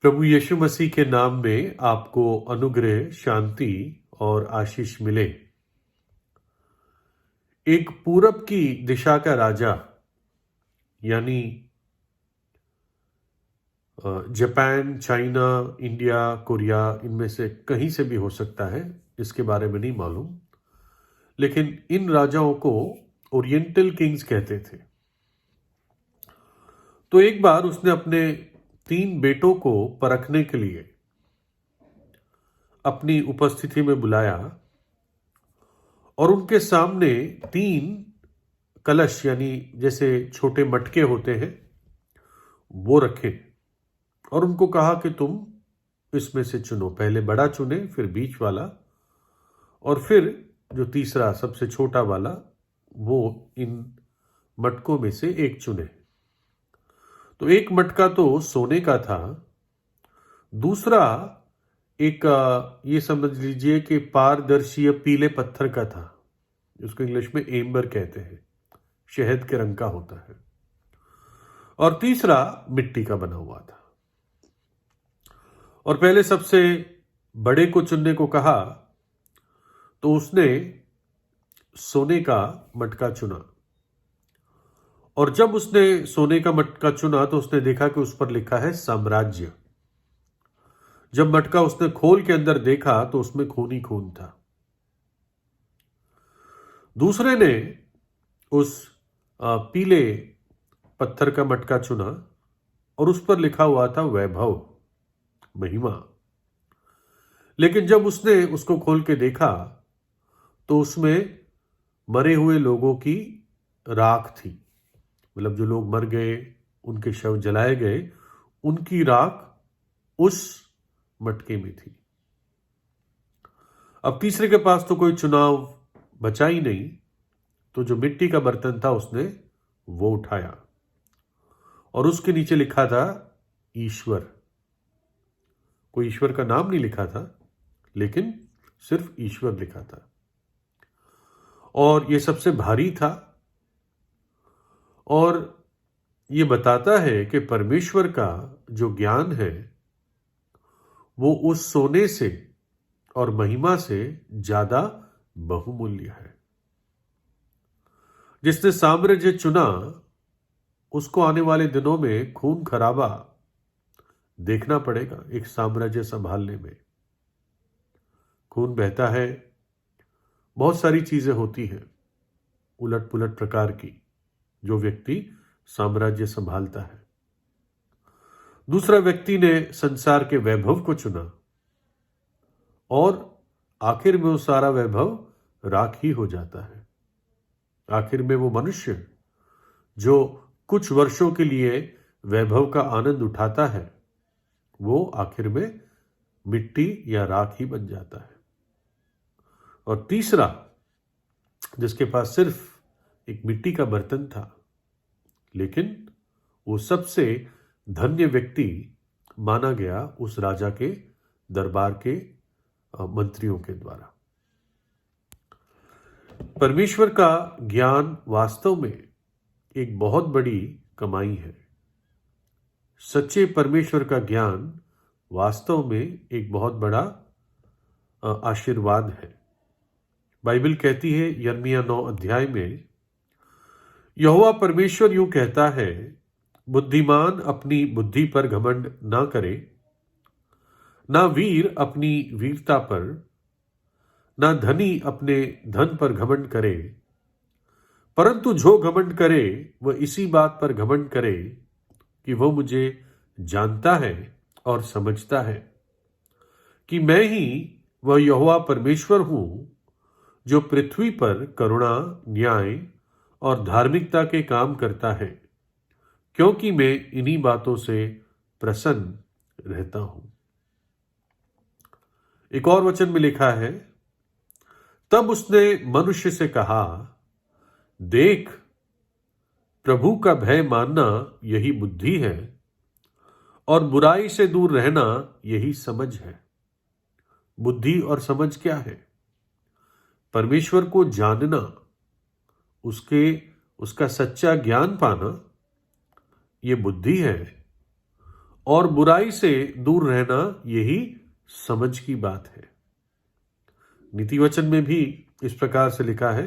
प्रभु यीशु मसीह के नाम में आपको अनुग्रह, शांति और आशीष मिले। एक पूरब की दिशा का राजा यानी जापान, चाइना, इंडिया, कोरिया, इनमें से कहीं से भी हो सकता है, इसके बारे में नहीं मालूम, लेकिन इन राजाओं को ओरिएंटल किंग्स कहते थे। तो एक बार उसने अपने 3 बेटों को परखने के लिए अपनी उपस्थिति में बुलाया और उनके सामने 3 कलश यानी जैसे छोटे मटके होते हैं वो रखे और उनको कहा कि तुम इसमें से चुनो। पहले बड़ा चुने, फिर बीच वाला और फिर जो तीसरा सबसे छोटा वाला, वो इन मटकों में से एक चुने। तो एक मटका तो सोने का था, दूसरा एक ये समझ लीजिए कि पारदर्शी पीले पत्थर का था, जिसको इंग्लिश में एम्बर कहते हैं, शहद के रंग का होता है, और तीसरा मिट्टी का बना हुआ था। और पहले सबसे बड़े को चुनने को कहा तो उसने सोने का मटका चुना। और जब उसने सोने का मटका चुना तो उसने देखा कि उस पर लिखा है साम्राज्य। जब मटका उसने खोल के अंदर देखा तो उसमें खून ही खून था। दूसरे ने उस पीले पत्थर का मटका चुना और उस पर लिखा हुआ था वैभव, महिमा। लेकिन जब उसने उसको खोल के देखा तो उसमें मरे हुए लोगों की राख थी, मतलब जो लोग मर गए, उनके शव जलाए गए, उनकी राख उस मटके में थी। अब तीसरे के पास तो कोई चुनाव बचा ही नहीं, तो जो मिट्टी का बर्तन था उसने वो उठाया और उसके नीचे लिखा था ईश्वर। कोई ईश्वर का नाम नहीं लिखा था, लेकिन सिर्फ ईश्वर लिखा था। और ये सबसे भारी था और ये बताता है कि परमेश्वर का जो ज्ञान है वो उस सोने से और महिमा से ज्यादा बहुमूल्य है। जिसने साम्राज्य चुना उसको आने वाले दिनों में खून खराबा देखना पड़ेगा। एक साम्राज्य संभालने में खून बहता है, बहुत सारी चीजें होती हैं उलट पुलट प्रकार की, जो व्यक्ति साम्राज्य संभालता है। दूसरा व्यक्ति ने संसार के वैभव को चुना और आखिर में वो सारा वैभव राख ही हो जाता है। आखिर में वो मनुष्य जो कुछ वर्षों के लिए वैभव का आनंद उठाता है वो आखिर में मिट्टी या राख ही बन जाता है। और तीसरा, जिसके पास सिर्फ एक मिट्टी का बर्तन था, लेकिन वो सबसे धन्य व्यक्ति माना गया उस राजा के दरबार के मंत्रियों के द्वारा। परमेश्वर का ज्ञान वास्तव में एक बहुत बड़ी कमाई है। सच्चे परमेश्वर का ज्ञान वास्तव में एक बहुत बड़ा आशीर्वाद है। बाइबल कहती है यिर्मयाह 9 अध्याय में, यहोवा परमेश्वर यूं कहता है, बुद्धिमान अपनी बुद्धि पर घमंड ना करे, ना वीर अपनी वीरता पर, ना धनी अपने धन पर घमंड करे, परंतु जो घमंड करे वह इसी बात पर घमंड करे कि वह मुझे जानता है और समझता है कि मैं ही वह यहोवा परमेश्वर हूं जो पृथ्वी पर करुणा, न्याय और धार्मिकता के काम करता है, क्योंकि मैं इन्हीं बातों से प्रसन्न रहता हूं। एक और वचन में लिखा है, तब उसने मनुष्य से कहा, देख, प्रभु का भय मानना यही बुद्धि है और बुराई से दूर रहना यही समझ है। बुद्धि और समझ क्या है? परमेश्वर को जानना, उसका सच्चा ज्ञान पाना, ये बुद्धि है। और बुराई से दूर रहना यही समझ की बात है। नीति वचन में भी इस प्रकार से लिखा है,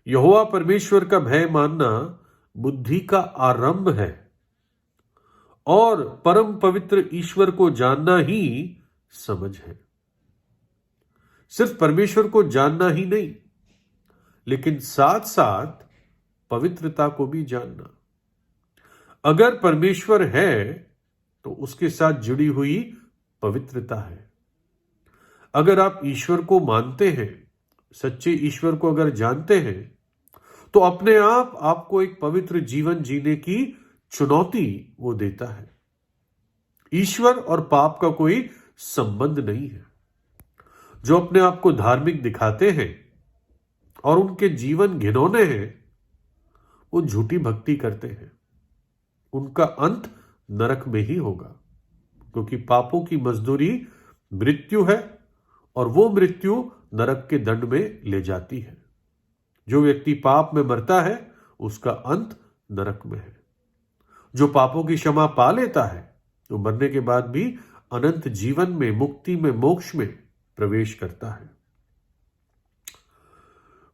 यहोवा परमेश्वर का भय मानना बुद्धि का आरंभ है और परम पवित्र ईश्वर को जानना ही समझ है। सिर्फ परमेश्वर को जानना ही नहीं, लेकिन साथ साथ पवित्रता को भी जानना। अगर परमेश्वर है तो उसके साथ जुड़ी हुई पवित्रता है। अगर आप ईश्वर को मानते हैं, सच्चे ईश्वर को अगर जानते हैं, तो अपने आप आपको एक पवित्र जीवन जीने की चुनौती वो देता है। ईश्वर और पाप का कोई संबंध नहीं है। जो अपने आप को धार्मिक दिखाते हैं और उनके जीवन घिनौने हैं, वो झूठी भक्ति करते हैं। उनका अंत नरक में ही होगा, क्योंकि पापों की मजदूरी मृत्यु है और वो मृत्यु नरक के दंड में ले जाती है। जो व्यक्ति पाप में मरता है उसका अंत नरक में है। जो पापों की क्षमा पा लेता है तो मरने के बाद भी अनंत जीवन में, मुक्ति में, मोक्ष में प्रवेश करता है।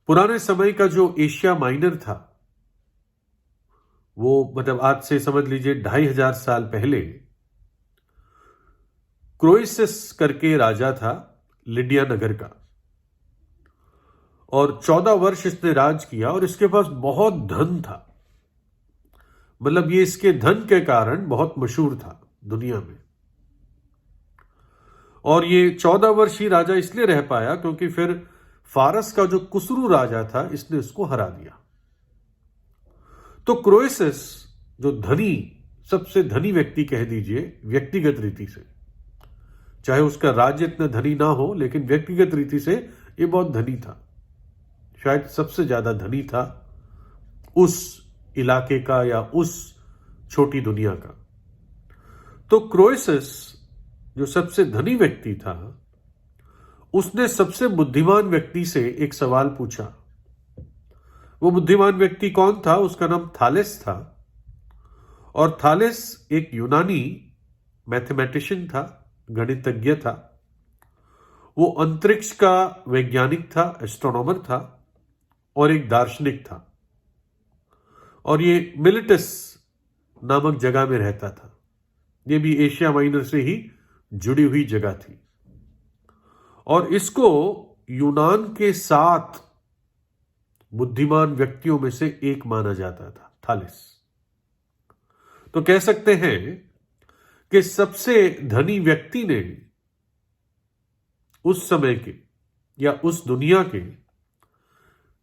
पुराने समय का जो एशिया माइनर था, वो मतलब आज से समझ लीजिए 2500 साल पहले क्रोएसस करके राजा था लिडिया नगर का, और 14 वर्ष इसने राज किया और इसके पास बहुत धन था। मतलब ये इसके धन के कारण बहुत मशहूर था दुनिया में। और ये 14 वर्ष ही राजा इसलिए रह पाया क्योंकि फिर फारस का जो कुसरू राजा था इसने उसको हरा दिया। तो क्रोएसस जो धनी, सबसे धनी व्यक्ति कह दीजिए व्यक्तिगत रीति से, चाहे उसका राज्य इतना धनी ना हो, लेकिन व्यक्तिगत रीति से ये बहुत धनी था। शायद सबसे ज्यादा धनी था उस इलाके का या उस छोटी दुनिया का। तो क्रोएसस जो सबसे धनी व्यक्ति था, उसने सबसे बुद्धिमान व्यक्ति से एक सवाल पूछा। वो बुद्धिमान व्यक्ति कौन था? उसका नाम थालेस था। और थालेस एक यूनानी मैथमेटिशियन था, गणितज्ञ था। वो अंतरिक्ष का वैज्ञानिक था, एस्ट्रोनॉमर था और एक दार्शनिक था। और ये मिलिटस नामक जगह में रहता था। ये भी एशिया माइनर से ही जुड़ी हुई जगह थी। और इसको यूनान के 7 बुद्धिमान व्यक्तियों में से एक माना जाता था, थालेस। तो कह सकते हैं कि सबसे धनी व्यक्ति ने उस समय के या उस दुनिया के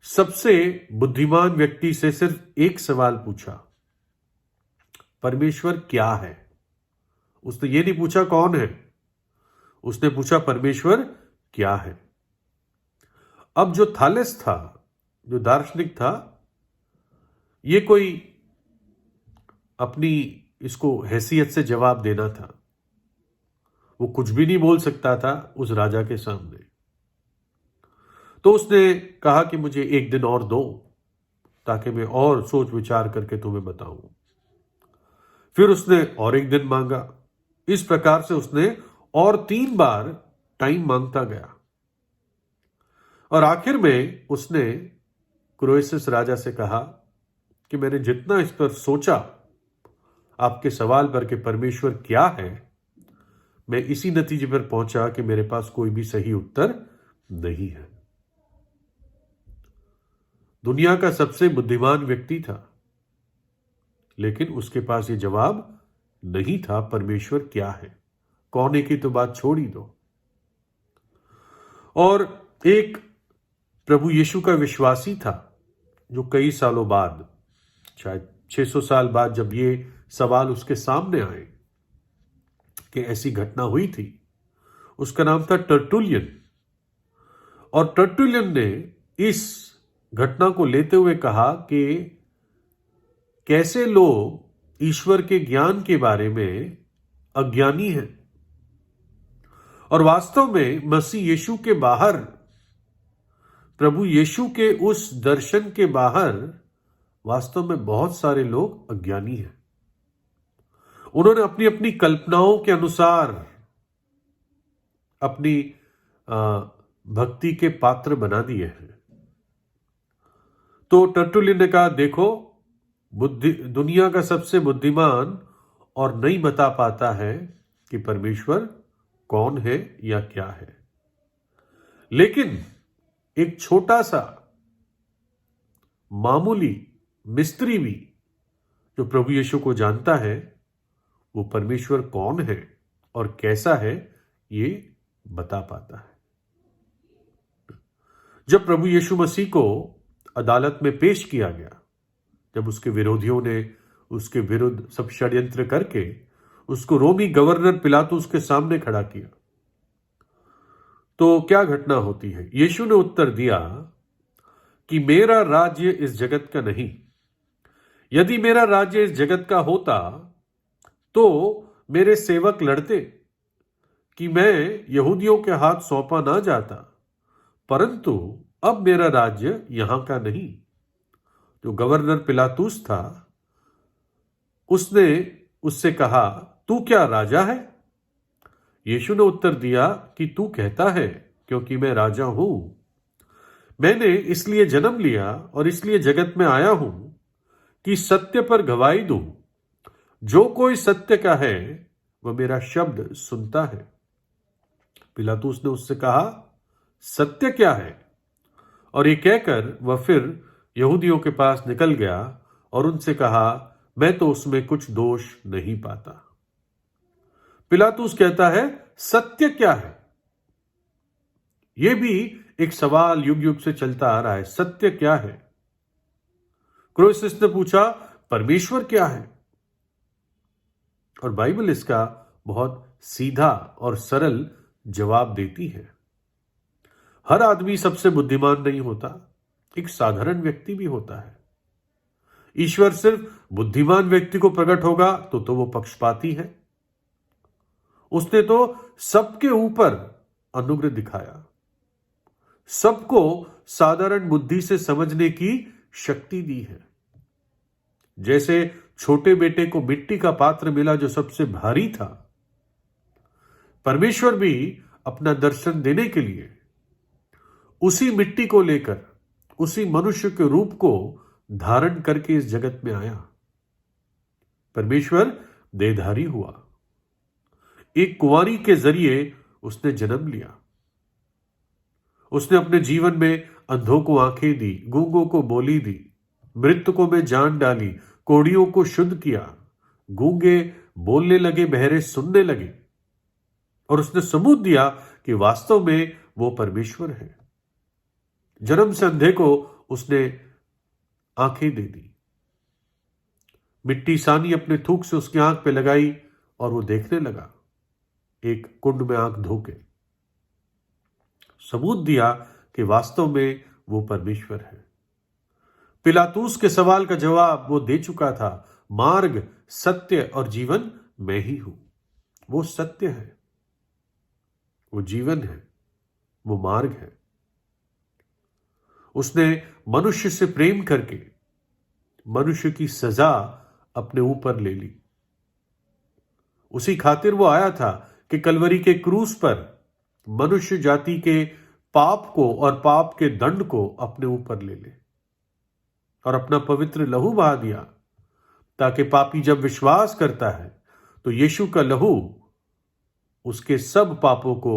सबसे बुद्धिमान व्यक्ति से सिर्फ एक सवाल पूछा, परमेश्वर क्या है? उसने ये नहीं पूछा कौन है, उसने पूछा परमेश्वर क्या है। अब जो थालेस था, जो दार्शनिक था, ये कोई अपनी इसको हैसियत से जवाब देना था। वो कुछ भी नहीं बोल सकता था उस राजा के सामने। तो उसने कहा कि मुझे एक दिन और दो, ताकि मैं और सोच विचार करके तुम्हें बताऊं। फिर उसने और एक दिन मांगा। इस प्रकार से उसने और 3 बार टाइम मांगता गया। और आखिर में उसने क्रोएसस राजा से कहा कि मैंने जितना इस पर सोचा, आपके सवाल पर कि परमेश्वर क्या है, मैं इसी नतीजे पर पहुंचा कि मेरे पास कोई भी सही उत्तर नहीं है। दुनिया का सबसे बुद्धिमान व्यक्ति था, लेकिन उसके पास ये जवाब नहीं था परमेश्वर क्या है। कौन की तो बात छोड़ ही दो। और एक प्रभु यीशु का विश्वासी था जो कई सालों बाद, शायद 600 साल बाद, जब ये सवाल उसके सामने आए कि ऐसी घटना हुई थी, उसका नाम था टर्टुलियन। और टर्टुलियन ने इस घटना को लेते हुए कहा कि कैसे लोग ईश्वर के ज्ञान के बारे में अज्ञानी हैं और वास्तव में मसीह यीशु के बाहर, प्रभु यीशु के उस दर्शन के बाहर वास्तव में बहुत सारे लोग अज्ञानी हैं। उन्होंने अपनी अपनी कल्पनाओं के अनुसार अपनी भक्ति के पात्र बना दिए हैं। तो टर्टुलियन ने कहा, देखो, दुनिया का सबसे बुद्धिमान और नहीं बता पाता है कि परमेश्वर कौन है या क्या है, लेकिन एक छोटा सा मामूली मिस्त्री भी जो प्रभु यीशु को जानता है, वो परमेश्वर कौन है और कैसा है ये बता पाता है। जब प्रभु यीशु मसीह को अदालत में पेश किया गया, जब उसके विरोधियों ने उसके विरुद्ध सब षड्यंत्र करके उसको रोमी गवर्नर पिलातुस के सामने खड़ा किया, तो क्या घटना होती है? यीशु ने उत्तर दिया कि मेरा राज्य इस जगत का नहीं। यदि मेरा राज्य इस जगत का होता तो मेरे सेवक लड़ते कि मैं यहूदियों के हाथ सौंपा ना जाता, परंतु अब मेरा राज्य यहां का नहीं। जो गवर्नर पिलातुस था, उसने उससे कहा, तू क्या राजा है? यीशु ने उत्तर दिया कि तू कहता है, क्योंकि मैं राजा हूं। मैंने इसलिए जन्म लिया और इसलिए जगत में आया हूं कि सत्य पर गवाही दूं। जो कोई सत्य का है वह मेरा शब्द सुनता है। पिलातुस ने उससे कहा, सत्य क्या है? और ये कहकर वह फिर यहूदियों के पास निकल गया और उनसे कहा, मैं तो उसमें कुछ दोष नहीं पाता। पिलातुस कहता है, सत्य क्या है? यह भी एक सवाल युग युग से चलता आ रहा है, सत्य क्या है? क्रोइसिस ने पूछा, परमेश्वर क्या है? और बाइबल इसका बहुत सीधा और सरल जवाब देती है। हर आदमी सबसे बुद्धिमान नहीं होता, एक साधारण व्यक्ति भी होता है। ईश्वर सिर्फ बुद्धिमान व्यक्ति को प्रकट होगा तो वो पक्षपाती है। उसने तो सबके ऊपर अनुग्रह दिखाया, सबको साधारण बुद्धि से समझने की शक्ति दी है। जैसे छोटे बेटे को मिट्टी का पात्र मिला जो सबसे भारी था, परमेश्वर भी अपना दर्शन देने के लिए उसी मिट्टी को लेकर, उसी मनुष्य के रूप को धारण करके इस जगत में आया। परमेश्वर देहधारी हुआ, एक कुंवारी के जरिए उसने जन्म लिया। उसने अपने जीवन में अंधों को आंखें दी, गूंगों को बोली दी, मृतकों में जान डाली, कोढ़ियों को शुद्ध किया, गूंगे बोलने लगे, बहरे सुनने लगे, और उसने सबूत दिया कि वास्तव में वो परमेश्वर है। जन्म से अंधे को उसने आंखें दे दी, मिट्टी सानी अपने थूक से उसकी आंख पे लगाई और वो देखने लगा, एक कुंड में आंख धोके। सबूत दिया कि वास्तव में वो परमेश्वर है। पिलातुस के सवाल का जवाब वो दे चुका था, मार्ग, सत्य और जीवन मैं ही हूं। वो सत्य है, वो जीवन है, वो मार्ग है। उसने मनुष्य से प्रेम करके मनुष्य की सजा अपने ऊपर ले ली। उसी खातिर वो आया था कि कलवरी के क्रूस पर मनुष्य जाति के पाप को और पाप के दंड को अपने ऊपर ले ले और अपना पवित्र लहू बहा दिया, ताकि पापी जब विश्वास करता है तो यीशु का लहू उसके सब पापों को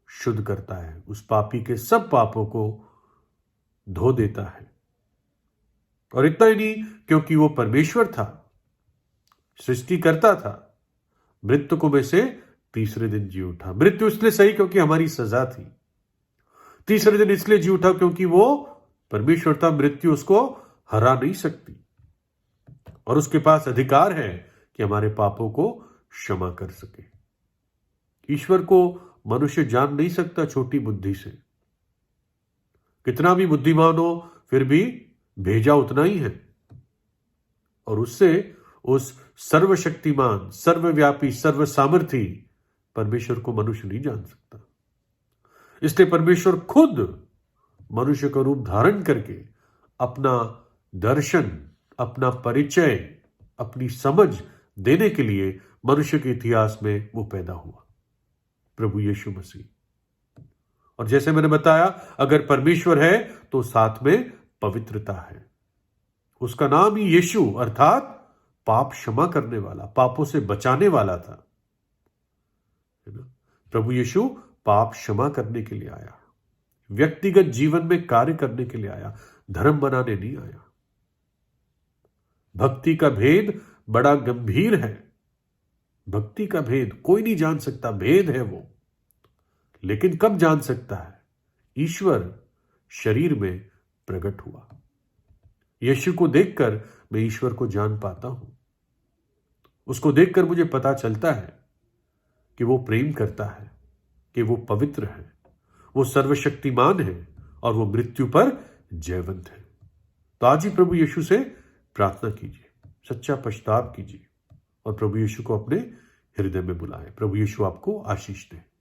शुद्ध करता है, उस पापी के सब पापों को धो देता है। और इतना ही नहीं, क्योंकि वो परमेश्वर था, सृष्टि करता था, मृतकों में से तीसरे दिन जी उठा। मृत्यु इसलिए सही क्योंकि हमारी सजा थी, तीसरे दिन इसलिए जी उठा क्योंकि वो परमेश्वर था, मृत्यु उसको हरा नहीं सकती और उसके पास अधिकार है कि हमारे पापों को क्षमा कर सके। ईश्वर को मनुष्य जान नहीं सकता छोटी बुद्धि से, कितना भी बुद्धिमान हो फिर भी भेजा उतना ही है, और उससे उस सर्वशक्तिमान, सर्वव्यापी, सर्वसामर्थी परमेश्वर को मनुष्य नहीं जान सकता। इसलिए परमेश्वर खुद मनुष्य का रूप धारण करके अपना दर्शन, अपना परिचय, अपनी समझ देने के लिए मनुष्य के इतिहास में वो पैदा हुआ, प्रभु यीशु मसीह। और जैसे मैंने बताया, अगर परमेश्वर है तो साथ में पवित्रता है। उसका नाम ही यीशु अर्थात पाप क्षमा करने वाला, पापों से बचाने वाला था, है ना। प्रभु यीशु पाप क्षमा करने के लिए आया, व्यक्तिगत जीवन में कार्य करने के लिए आया, धर्म बनाने नहीं आया। भक्ति का भेद बड़ा गंभीर है। भक्ति का भेद कोई नहीं जान सकता, भेद है वो। लेकिन कब जान सकता है? ईश्वर शरीर में प्रकट हुआ। यीशु को देखकर मैं ईश्वर को जान पाता हूं। उसको देखकर मुझे पता चलता है कि वो प्रेम करता है, कि वो पवित्र है, वो सर्वशक्तिमान है और वो मृत्यु पर जयवंत है। तो आज ही प्रभु यीशु से प्रार्थना कीजिए, सच्चा पश्चाताप कीजिए और प्रभु यीशु को अपने हृदय में बुलाएं। प्रभु यीशु आपको आशीष दे।